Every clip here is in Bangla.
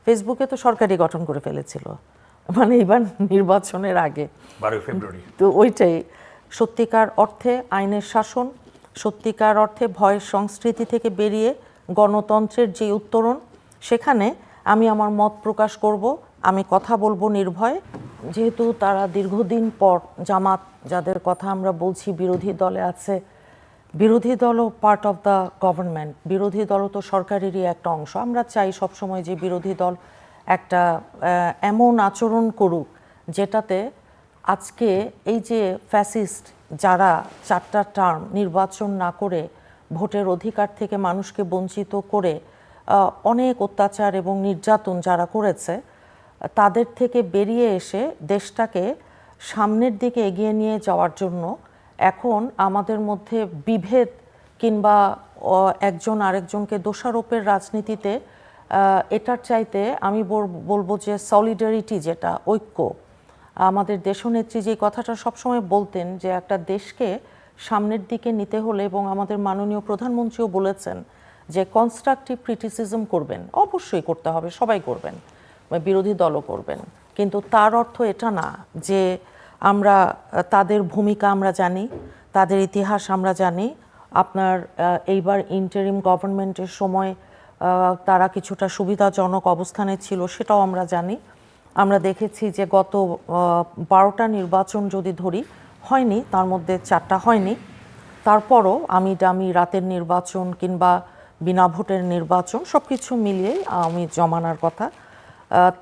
ফেসবুকে তো সরকারি গঠন করে ফেলেছিল, মানে এবার নির্বাচনের আগে 12 ফেব্রুয়ারি। তো ওইটাই সত্যিকার অর্থে আইনের শাসন, সত্যিকার অর্থে ভয়ের সংস্কৃতি থেকে বেরিয়ে গণতন্ত্রের যে উত্তরণ, সেখানে আমি আমার মত প্রকাশ করব, আমি কথা বলবো নির্ভয়ে। যেহেতু তারা দীর্ঘদিন পর জামাত, যাদের কথা আমরা বলছি বিরোধী দলে আছে, বিরোধী দলও পার্ট অফ দ্য গভর্নমেন্ট, বিরোধী দলও তো সরকারেরই একটা অংশ। আমরা চাই সবসময় যে বিরোধী দল একটা এমন আচরণ করুক যেটাতে আজকে এই যে ফ্যাসিস্ট যারা 4টা টার্ম নির্বাচন না করে ভোটের অধিকার থেকে মানুষকে বঞ্চিত করে অনেক অত্যাচার এবং নির্যাতন যারা করেছে, তাদের থেকে বেরিয়ে এসে দেশটাকে সামনের দিকে এগিয়ে নিয়ে যাওয়ার জন্য এখন আমাদের মধ্যে বিভেদ কিংবা একজন আরেকজনকে দোষারোপের রাজনীতিতে এটার চাইতে আমি বলবো যে সলিডারিটি, যেটা ঐক্য, আমাদের দেশনেত্রী যে কথাটা সবসময় বলতেন যে একটা দেশকে সামনের দিকে নিতে হলে, এবং আমাদের মাননীয় প্রধানমন্ত্রীও বলেছেন যে কনস্ট্রাকটিভ ক্রিটিসিজম করবেন, অবশ্যই করতে হবে, সবাই করবেন, বিরোধী দলও করবেন, কিন্তু তার অর্থ এটা না যে আমরা তাদের ভূমিকা আমরা জানি, তাদের ইতিহাস আমরা জানি। আপনার এইবার ইন্টারিম গভর্নমেন্টের সময় তারা কিছুটা সুবিধাজনক অবস্থানে ছিল, সেটাও আমরা জানি। আমরা দেখেছি যে গত 12টা নির্বাচন যদি ধরি, হয়নি, তার মধ্যে 4টা হয়নি, তারপরও আমি ডামি রাতের নির্বাচন কিংবা বিনা ভোটের নির্বাচন সব কিছু মিলিয়ে আমি জমানার কথা,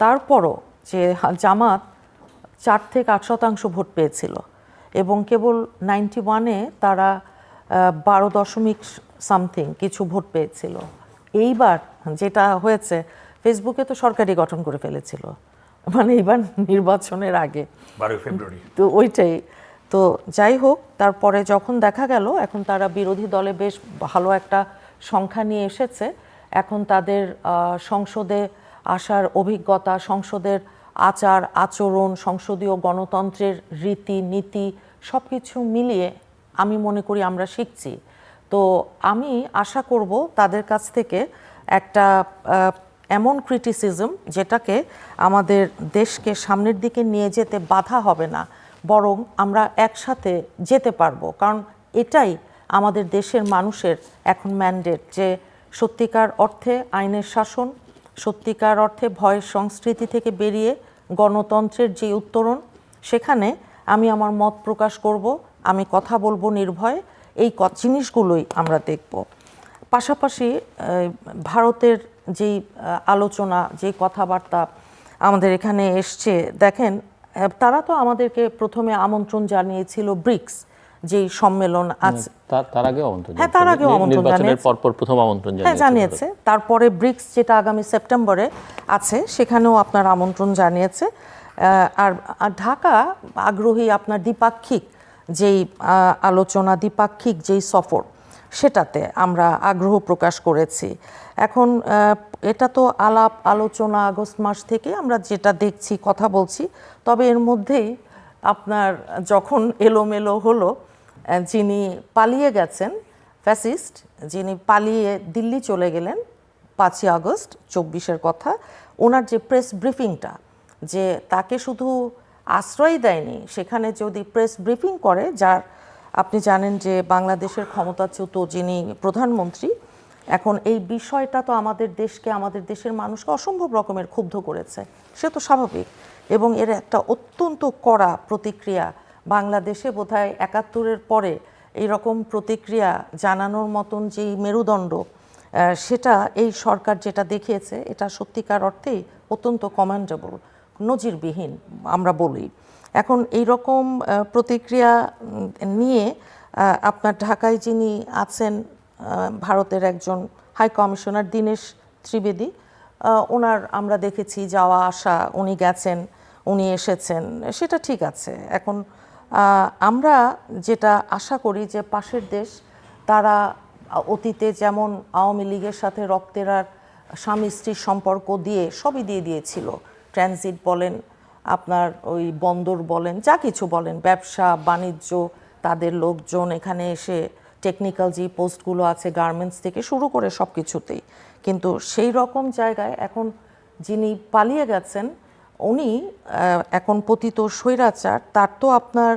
তারপরও যে জামাত 4 থেকে 8% ভোট পেয়েছিল এবং কেবল 91-এ তারা 12 কিছু ভোট পেয়েছিল। এইবার যেটা হয়েছে, ফেসবুকে তো সরকারি গঠন করে ফেলেছিল, মানে এবার নির্বাচনের আগে 12 ফেব্রুয়ারি। তো ওইটাই তো যাই হোক, তারপরে যখন দেখা গেল এখন তারা বিরোধী দলে বেশ ভালো একটা সংখ্যা নিয়ে এসেছে, এখন তাদের সংসদে আসার অভিজ্ঞতা, সংসদের আচার আচরণ, সংসদীয় গণতন্ত্রের রীতি নীতি সব কিছু মিলিয়ে আমি মনে করি আমরা শিখছি। তো আমি আশা করব তাদের কাছ থেকে একটা এমন ক্রিটিসিজম যেটাকে আমাদের দেশকে সামনের দিকে নিয়ে যেতে বাধা হবে না, বরং আমরা একসাথে যেতে পারবো। কারণ এটাই আমাদের দেশের মানুষের এখন ম্যান্ডেট, যে সত্যিকার অর্থে আইনের শাসন, সত্যিকার অর্থে ভয়ের সংস্কৃতি থেকে বেরিয়ে গণতন্ত্রের যে উত্তরণ, সেখানে আমি আমার মত প্রকাশ করব, আমি কথা বলবো নির্ভয়ে, এই জিনিসগুলোই আমরা দেখব। পাশাপাশি ভারতের যেই আলোচনা, যেই কথাবার্তা আমাদের এখানে এসছে, দেখেন তারা তো আমাদেরকে প্রথমে আমন্ত্রণ জানিয়েছিল ব্রিক্স যেই সম্মেলন আছে, তার আগেও আমন্ত্রণ, হ্যাঁ তার আগেও আমন্ত্রণ জানিয়েছে, পরপর প্রথম আমন্ত্রণ জানিয়েছে, তারপরে ব্রিক্স যেটা আগামী সেপ্টেম্বরে আছে সেখানেও আপনার আমন্ত্রণ জানিয়েছে। আর ঢাকা আগ্রহী আপনার দ্বিপাক্ষিক যেই আলোচনা, দ্বিপাক্ষিক যেই সফর, সেটাতে আমরা আগ্রহ প্রকাশ করেছি। এখন এটা তো আলাপ আলোচনা আগস্ট মাস থেকে আমরা যেটা দেখছি, কথা বলছি, তবে এর মধ্যেই আপনার যখন এলোমেলো হলো, যিনি পালিয়ে গেছেন ফ্যাসিস্ট, যিনি পালিয়ে দিল্লি চলে গেলেন 5ই আগস্ট 24-এর কথা, ওনার যে প্রেস ব্রিফিংটা, যে তাকে শুধু আশ্রয় দেয়নি, সেখানে যদি প্রেস ব্রিফিং করে, যার আপনি জানেন যে বাংলাদেশের ক্ষমতাচ্যুত যিনি প্রধানমন্ত্রী, এখন এই বিষয়টা তো আমাদের দেশকে, আমাদের দেশের মানুষকে অসম্ভব রকমের ক্ষুব্ধ করেছে, সে তো স্বাভাবিক, এবং এর একটা অত্যন্ত কড়া প্রতিক্রিয়া বাংলাদেশে বোধহয় 71-এর পরে এইরকম প্রতিক্রিয়া জানানোর মতন যেই মেরুদণ্ড, সেটা এই সরকার যেটা দেখিয়েছে, এটা সত্যিকার অর্থেই অত্যন্ত কমেন্ডেবল, নজিরবিহীন আমরা বলি। এখন এই রকম প্রতিক্রিয়া নিয়ে আপনার ঢাকায় যিনি আছেন ভারতের একজন হাই কমিশনার দীনেশ ত্রিবেদী, ওনার আমরা দেখেছি যাওয়া আসা, উনি গেছেন, উনি এসেছেন, সেটা ঠিক আছে। এখন আমরা যেটা আশা করি যে পাশের দেশ, তারা অতীতে যেমন আওয়ামী লীগের সাথে রক্তের আর স্বামী স্ত্রীর সম্পর্ক দিয়ে সবই দিয়ে দিয়েছিল, ট্রানজিট বলেন, আপনার ওই বন্দর বলেন, যা কিছু বলেন, ব্যবসা বাণিজ্য, তাদের লোকজন এখানে এসে টেকনিক্যাল যে পোস্টগুলো আছে গার্মেন্টস থেকে শুরু করে সব কিছুতেই, কিন্তু সেই রকম জায়গায় এখন যিনি পালিয়ে গেছেন উনি এখন পতিত স্বৈরাচার, তার তো আপনার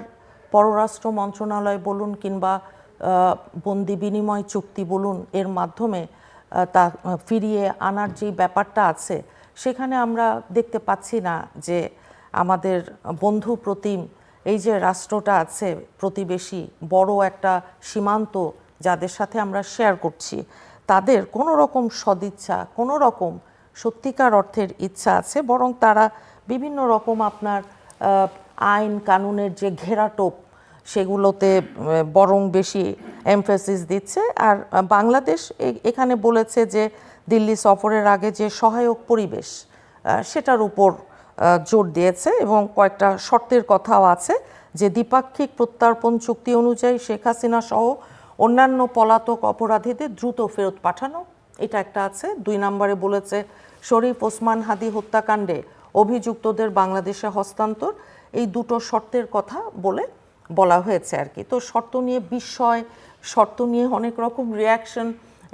পররাষ্ট্র মন্ত্রণালয় বলুন কিংবা বন্দি বিনিময় চুক্তি বলুন, এর মাধ্যমে তা ফিরিয়ে আনার যে ব্যাপারটা আছে, সেখানে আমরা দেখতে পাচ্ছি না যে আমাদের বন্ধু প্রতিম এই যে রাষ্ট্রটা আছে, প্রতিবেশী বড় একটা সীমান্ত যাদের সাথে আমরা শেয়ার করছি, তাদের কোনো রকম সদিচ্ছা, কোনো রকম সত্যিকার অর্থের ইচ্ছা আছে, বরং তারা বিভিন্ন রকম আপনার আইন কানুনের যে ঘেরাটোপ সেগুলোতে বরং বেশি এমফেসিস দিচ্ছে। আর বাংলাদেশ এখানে বলেছে যে দিল্লি সফরের আগে যে সহায়ক পরিবেশ সেটার উপর জোর দিয়েছে এবং কয়েকটা শর্তের কথাও আছে যে দ্বিপাক্ষিক প্রত্যর্পণ চুক্তি অনুযায়ী শেখ হাসিনা সহ অন্যান্য পলাতক অপরাধীদের দ্রুত ফেরত পাঠানো, এটা একটা আছে। 2 নম্বরে বলেছে শরীফ ওসমান হাদি হত্যাকাণ্ডে অভিযুক্তদের বাংলাদেশে হস্তান্তর, এই দুটো শর্তের কথা বলা হয়েছে আর কি। তো শর্ত নিয়ে বিস্ময়, শর্ত নিয়ে অনেক রকম রিয়াকশন,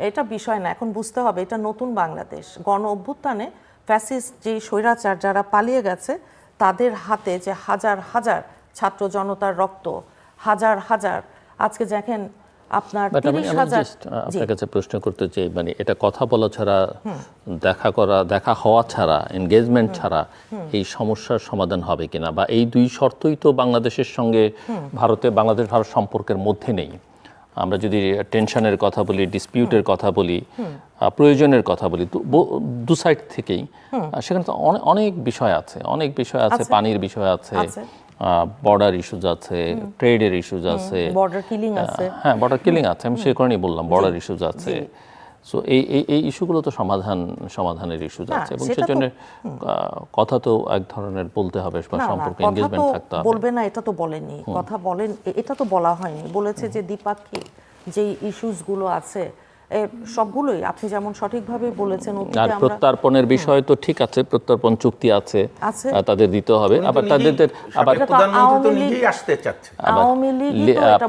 এটা বিষয় না। এখন বুঝতে হবে এটা নতুন বাংলাদেশ। গণ অভ্যুত্থানে ফ্যাসিস্ট যে স্বৈরাচার যারা পালিয়ে গেছে তাদের হাতে যে হাজার হাজার ছাত্র জনতার রক্ত, হাজার হাজার, আজকে দেখেন আপনার 30,000। আপনার কাছে প্রশ্ন করতে চাই, মানে এটা কথা বলা ছাড়া, দেখা হওয়া ছাড়া, এনগেজমেন্ট ছাড়া এই সমস্যার সমাধান হবে কিনা, বা এই 2 শর্তই তো বাংলাদেশের সঙ্গে বাংলাদেশ ভারত সম্পর্কের মধ্যে নেই। আমরা যদি টেনশনের কথা বলি, ডিসপিউটের কথা বলি, প্রয়োজনের কথা বলি, দু সাইড থেকেই সেখানে তো অনেক বিষয় আছে, পানির বিষয় আছে, বর্ডার ইস্যুজ আছে, ট্রেডের ইস্যুজ আছে, বর্ডার কিলিং আছে, হ্যাঁ বর্ডার কিলিং আছে, আমি সেই কারণেই বললাম বর্ডার ইস্যুজ আছে। সো এই ইস্যুগুলো তো সমাধানের ইস্যুজ আছে এবং সেজন্য কথা তো এক ধরনের বলতে হবে বা সম্পর্কে এনগেজমেন্ট থাকতে হবে। বলবে না এটা তো বলেনি, কথা বলেন, এটা তো বলা হয়নি। বলেছে যে দ্বিপাক্ষিক যে ইস্যুসগুলো আছে সবগুলোই আপনি যেমন সঠিকভাবে বলেছেন। আর প্রত্যর্পণের বিষয় তো ঠিক আছে, প্রত্যর্পণ চুক্তি আছে, তাদের দিতে হবে। আবার প্রধানমন্ত্রী তো নিজেই আসতে চাচ্ছে, আওয়ামী লীগ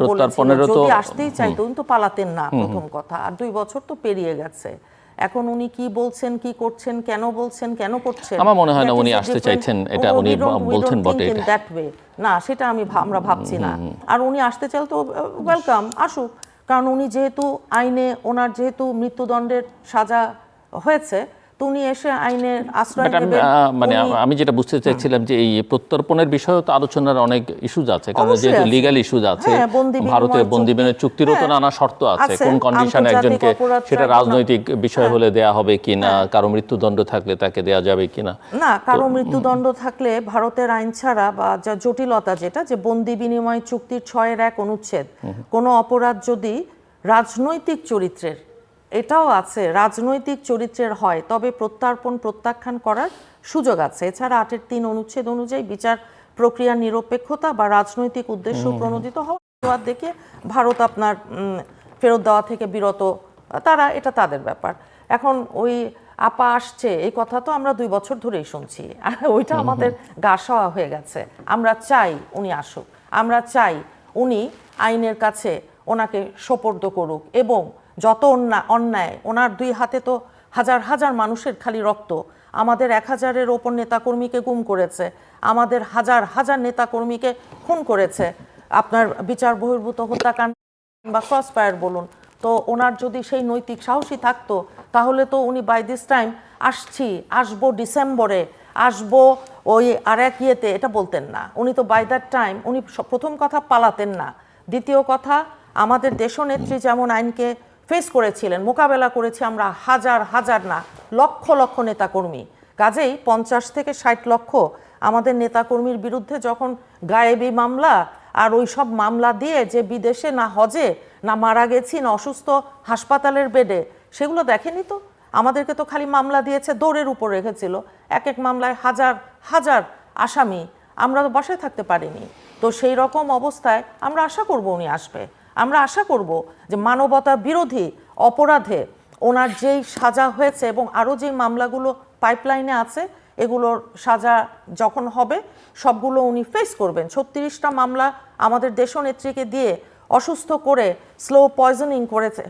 প্রত্যর্পণেরও তো আসতেই চাইতো, কিন্তু পালাতেন না প্রথম কথা। আর 2 বছর তো পেরিয়ে গেছে, এখন উনি কি বলছেন, কি করছেন, কেন বলছেন, কেন করছেন, আমার মনে হয় না উনি আসতে চাইছেন, এটা উনি বলছেন বটে, না সেটা আমরা ভাবছি না। আর উনি আসতে চাইলে তো ওয়েলকাম, আসুক। কারণ উনি যেহেতু আইনে ওনার যেহেতু মৃত্যুদণ্ডের সাজা হয়েছে, তো উনি এসে আইনের আশ্রয় নেবেন। মানে আমি যেটা বুঝতে চাইছিলাম যে এই প্রত্যর্পণের বিষয়ে তো আলোচনার অনেক ইস্যুজ আছে, কারণ যেহেতু লিগ্যাল ইস্যুজ আছে, ভারতের বন্দি বিনিময় চুক্তিরও তো নানা শর্ত আছে, কোন কন্ডিশনে একজনকে, সেটা রাজনৈতিক বিষয় হলে দেয়া হবে কিনা, কারো মৃত্যুদণ্ড থাকলে তাকে দেয়া যাবে কিনা। না, কারো মৃত্যুদণ্ড থাকলে ভারতের আইন ছাড়া বা জটিলতা যেটা, যে বন্দি বিনিময় চুক্তির 6-1 অনুচ্ছেদ, কোনো অপরাধ যদি রাজনৈতিক চরিত্রের, এটাও আছে, রাজনৈতিক চরিত্রের হয় তবে প্রত্যাখ্যান করার সুযোগ আছে। এছাড়া 8-3 অনুচ্ছেদ অনুযায়ী বিচার প্রক্রিয়া নিরপেক্ষতা বা রাজনৈতিক উদ্দেশ্য প্রণোদিত হওয়া দেখে ভারত আপনার ফেরত দেওয়া থেকে বিরত, এটা তাদের ব্যাপার। এখন ওই আপা আসছে এই কথা তো আমরা 2 বছর ধরেই শুনছি, আর ওইটা আমাদের গা সওয়া হয়ে গেছে। আমরা চাই উনি আসুক, আমরা চাই উনি আইনের কাছে ওনাকে সোপর্দ করুক, এবং যত অন্যায়, ওনার 2 হাতে তো হাজার হাজার মানুষের খালি রক্ত, আমাদের 1000-এর ওপর নেতাকর্মীকে গুম করেছে, আমাদের হাজার হাজার নেতাকর্মীকে খুন করেছে, আপনার বিচার বহির্ভূত হত্যাকাণ্ড বা ক্রস ফায়ার বলুন। তো ওনার যদি সেই নৈতিক সাহসী থাকতো তাহলে তো উনি বাই দিস টাইম আসবো ডিসেম্বরে, আসবো ওই আরেক ইয়েতে, এটা বলতেন না। উনি তো বাই দ্যাট টাইম উনি প্রথম কথা পালাতেন না, দ্বিতীয় কথা আমাদের দেশনেত্রী যেমন আইনকে ফেস করেছিলেন, মোকাবেলা করেছি আমরা হাজার হাজার না লক্ষ লক্ষ নেতাকর্মী। কাজেই 50 থেকে 60 লক্ষ আমাদের নেতাকর্মীর বিরুদ্ধে যখন গায়েবী মামলা আর ওই সব মামলা দিয়ে যে বিদেশে না হজে, না মারা গেছি, না অসুস্থ হাসপাতালের বেডে, সেগুলো দেখেনি তো। আমাদেরকে তো খালি মামলা দিয়েছে, দৌড়ের উপর রেখেছিল, এক এক মামলায় হাজার হাজার আসামি, আমরা তো বাসায় থাকতে পারিনি। তো সেই রকম অবস্থায় আমরা আশা করব উনি আসবে, আমরা আশা করব যে মানবতা বিরোধী অপরাধে ওনার যেই সাজা হয়েছে এবং আরও যেই মামলাগুলো পাইপলাইনে আছে, এগুলোর সাজা যখন হবে সবগুলো উনি ফেস করবেন। 36টা মামলা আমাদের দেশনেত্রীকে দিয়ে অসুস্থ করে স্লো পয়জনিং করেছে,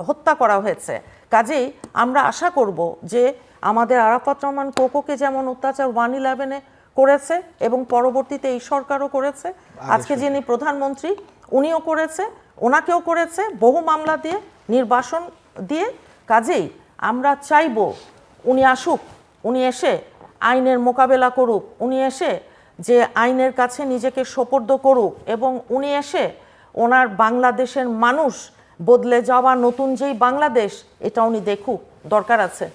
হত্যা করা হয়েছে। কাজেই আমরা আশা করব যে আমাদের আরাফাত রহমান কোকোকে যেমন অত্যাচার 1/11-এ করেছে এবং পরবর্তীতে এই সরকারও করেছে, আজকে যিনি প্রধানমন্ত্রী উনিও করেছে, ওনাকেও করেছে বহু মামলা দিয়ে, নির্বাসন দিয়ে। কাজেই আমরা চাইব উনি আসুক, উনি এসে আইনের মোকাবেলা করুক, উনি এসে যে আইনের কাছে নিজেকে সোপর্দ করুক, এবং উনি এসে ওনার বাংলাদেশের মানুষ বদলে যাওয়া নতুন যেই বাংলাদেশ, এটা উনি দেখুক, দরকার আছে।